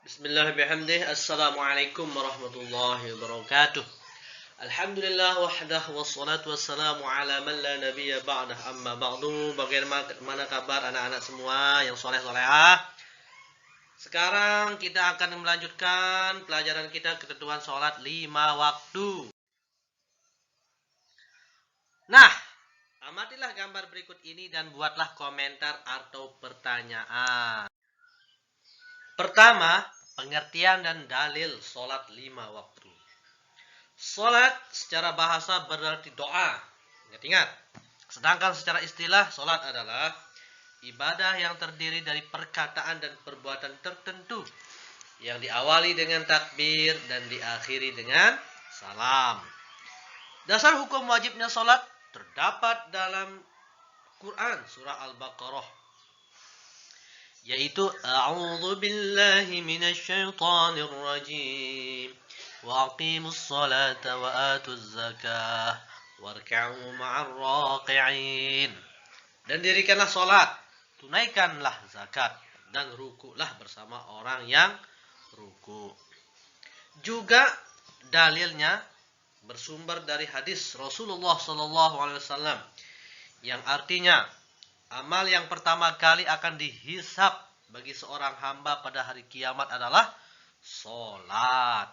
Bismillahirrahmanirrahim. Assalamualaikum warahmatullahi wabarakatuh. Alhamdulillah wahdah wassalatu wassalamu ala man la nabiyya ba'dah amma ba'du. Bagaimana kabar anak-anak semua yang soleh-solehah? Sekarang kita akan melanjutkan pelajaran kita ketentuan sholat 5 waktu. Nah, amatilah gambar berikut ini dan buatlah komentar atau pertanyaan. Pertama, pengertian dan dalil sholat 5 waktu. Sholat secara bahasa berarti doa. Ingat-ingat. Sedangkan secara istilah, sholat adalah ibadah yang terdiri dari perkataan dan perbuatan tertentu yang diawali dengan takbir dan diakhiri dengan salam. Dasar hukum wajibnya sholat terdapat dalam Quran surah Al-Baqarah, yaitu a'udzu billahi minasyaitonir rajim wa aqimus salata wa atuz zakah warka'u ma'ar raqi'in. Dan dirikanlah salat, tunaikanlah zakat, dan rukuklah bersama orang yang ruku. Juga dalilnya bersumber dari hadis Rasulullah SAW yang artinya amal yang pertama kali akan dihisab bagi seorang hamba pada hari kiamat adalah sholat.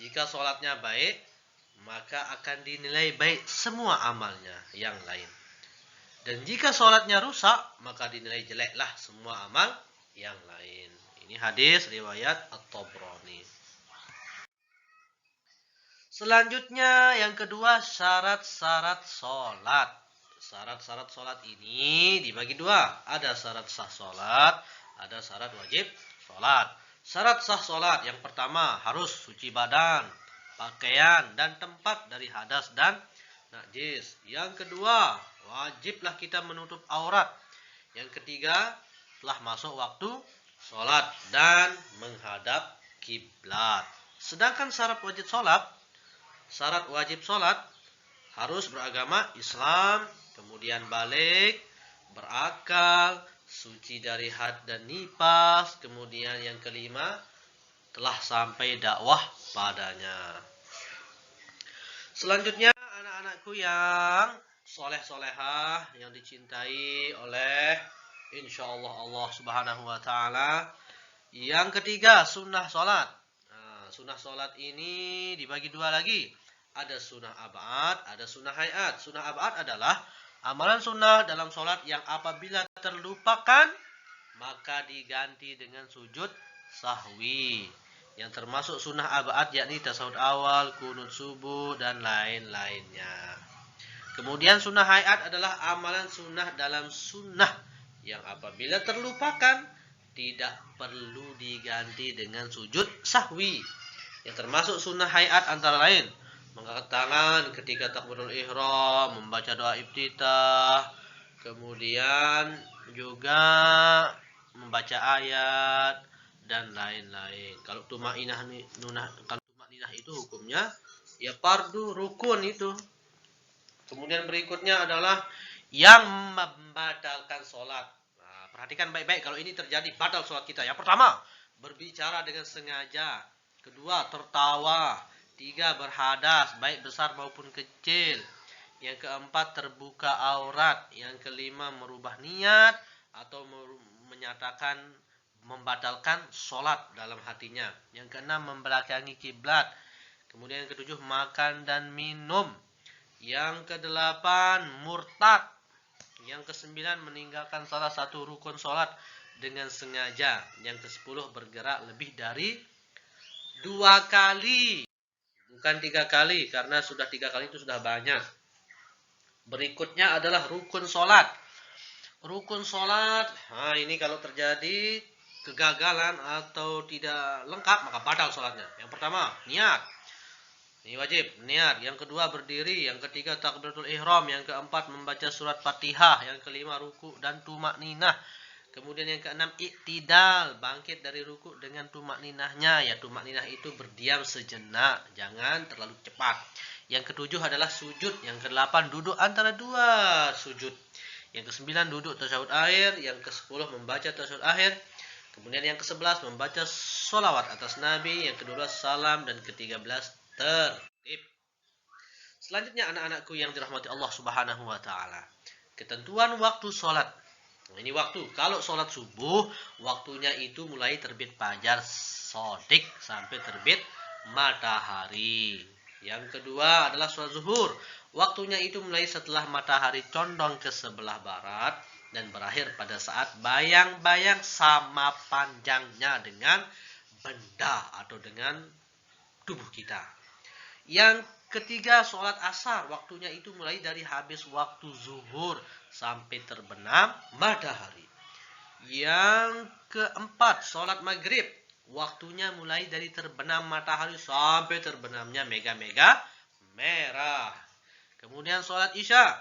Jika sholatnya baik, maka akan dinilai baik semua amalnya yang lain. Dan jika sholatnya rusak, maka dinilai jeleklah semua amal yang lain. Ini hadis riwayat At-Tabrani. Selanjutnya yang kedua, syarat-syarat sholat. Syarat-syarat sholat ini dibagi dua. Ada syarat sah sholat, ada syarat wajib sholat. Syarat sah sholat yang pertama harus suci badan, pakaian, dan tempat dari hadas dan najis. Yang kedua, wajiblah kita menutup aurat. Yang ketiga, telah masuk waktu sholat dan menghadap kiblat. Sedangkan syarat wajib sholat harus beragama Islam, kemudian balik, berakal, suci dari had dan nifas, kemudian yang kelima, telah sampai dakwah padanya. Selanjutnya anak-anakku yang soleh-solehah, yang dicintai oleh insyaallah Allah subhanahu wa ta'ala. Yang ketiga, sunnah sholat. Nah, sunnah sholat ini dibagi dua lagi. Ada sunnah ab'ad, ada sunnah hayat. Sunnah ab'ad adalah amalan sunnah dalam sholat yang apabila terlupakan, maka diganti dengan sujud sahwi. Yang termasuk sunnah ab'ad yakni tasawuf awal, kunut subuh, dan lain-lainnya. Kemudian sunnah hayat adalah amalan sunnah dalam sunnah yang apabila terlupakan, tidak perlu diganti dengan sujud sahwi. Yang termasuk sunnah hayat antara lain mengangkat tangan ketika takbiratul ihram, membaca doa iftitah, kemudian juga membaca ayat dan lain-lain. Kalau tumainah itu hukumnya ya fardu rukun itu. Kemudian berikutnya adalah yang membatalkan sholat. Nah, perhatikan baik-baik kalau ini terjadi batal sholat kita. Yang pertama, berbicara dengan sengaja. Kedua, tertawa. Tiga, berhadas, baik besar maupun kecil. Yang keempat, terbuka aurat. Yang kelima, merubah niat atau menyatakan membatalkan sholat dalam hatinya. Yang keenam, membelakangi kiblat. Kemudian yang ketujuh, makan dan minum. Yang kedelapan, murtad. Yang kesembilan, meninggalkan salah satu rukun sholat dengan sengaja. Yang kesepuluh, bergerak lebih dari 2 kali. Bukan 3 kali, karena sudah 3 kali itu sudah banyak. Berikutnya adalah rukun sholat. Rukun sholat, nah ini kalau terjadi kegagalan atau tidak lengkap, maka batal sholatnya. Yang pertama, niat. Ini wajib, niat. Yang kedua, berdiri. Yang ketiga, takbiratul ihram. Yang keempat, membaca surat Fatihah. Yang kelima, ruku dan tumakninah. Kemudian yang keenam, iktidal, bangkit dari ruku dengan tumakninahnya. Ya, tumakninah itu berdiam sejenak, jangan terlalu cepat. Yang ketujuh adalah sujud. Yang kedelapan, duduk antara dua sujud. Yang kesembilan, duduk tasyahud akhir. Yang kesepuluh, membaca tasyahud akhir. Kemudian yang ke-11 membaca sholawat atas Nabi. Yang ke-12 salam. Dan ke-13 tertib. Selanjutnya anak-anakku yang dirahmati Allah Subhanahu wa taala. Ketentuan waktu sholat. Nah, ini waktu. Kalau sholat subuh, waktunya itu mulai terbit fajar shodiq sampai terbit matahari. Yang kedua adalah sholat zuhur. Waktunya itu mulai setelah matahari condong ke sebelah barat dan berakhir pada saat bayang-bayang sama panjangnya dengan benda atau dengan tubuh kita. Yang ketiga sholat asar. Waktunya itu mulai dari habis waktu zuhur sampai terbenam matahari. Yang keempat sholat maghrib. Waktunya mulai dari terbenam matahari sampai terbenamnya mega-mega merah. Kemudian sholat isya.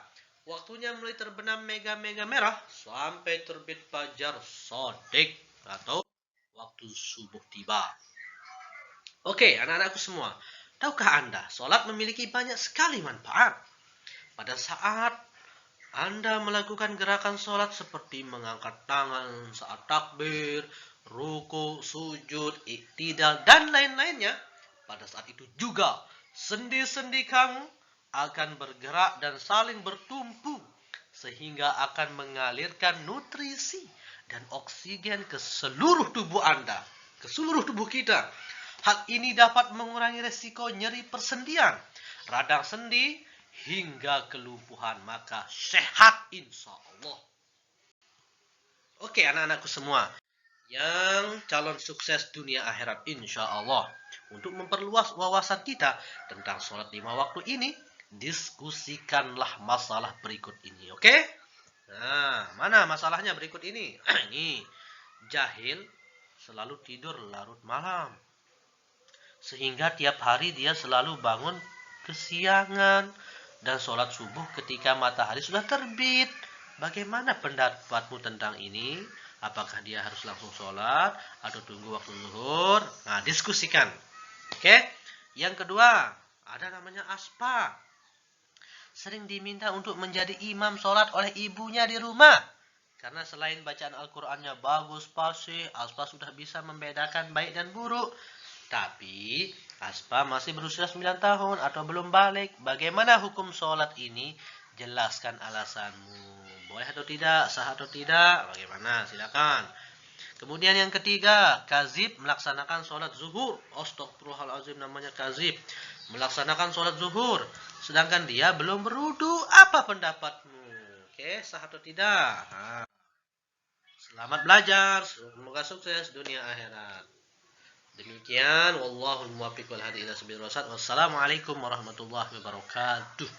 Waktunya mulai terbenam mega-mega merah sampai terbit fajar shodiq atau waktu subuh tiba. Oke, anak-anakku semua. Tahukah Anda, sholat memiliki banyak sekali manfaat. Pada saat Anda melakukan gerakan sholat seperti mengangkat tangan saat takbir, ruku, sujud, iktidal, dan lain-lainnya, pada saat itu juga sendi-sendi kamu akan bergerak dan saling bertumpu, sehingga akan mengalirkan nutrisi dan oksigen ke seluruh tubuh Anda, ke seluruh tubuh kita. Hal ini dapat mengurangi resiko nyeri persendian, radang sendi, hingga kelumpuhan. Maka sehat insya Allah. Oke anak-anakku semua, yang calon sukses dunia akhirat insya Allah. Untuk memperluas wawasan kita tentang sholat 5 waktu ini, diskusikanlah masalah berikut ini. Oke? Nah, mana masalahnya berikut ini? Ini, jahil selalu tidur larut malam. Sehingga tiap hari dia selalu bangun kesiangan dan sholat subuh ketika matahari sudah terbit. Bagaimana pendapatmu tentang ini? Apakah dia harus langsung sholat atau tunggu waktu zuhur? Nah, diskusikan. Oke? Yang kedua, ada namanya Aspa. Sering diminta untuk menjadi imam sholat oleh ibunya di rumah. Karena selain bacaan Al-Qur'annya bagus, fasih, Aspa sudah bisa membedakan baik dan buruk. Tapi Aspa masih berusia 9 tahun atau belum balik. Bagaimana hukum sholat ini? Jelaskan alasanmu. Boleh atau tidak? Sah atau tidak? Bagaimana? Silakan. Kemudian yang ketiga, kazib melaksanakan sholat zuhur. Astagfirullahaladzim, namanya kazib. Melaksanakan sholat zuhur. Sedangkan dia belum berudu. Apa pendapatmu? Oke, sah atau tidak? Nah, selamat belajar. Semoga sukses dunia akhirat. Demikian, wallahul muwaffiq wal hadi ila sabilir rasyad. Wassalamualaikum warahmatullahi wabarakatuh.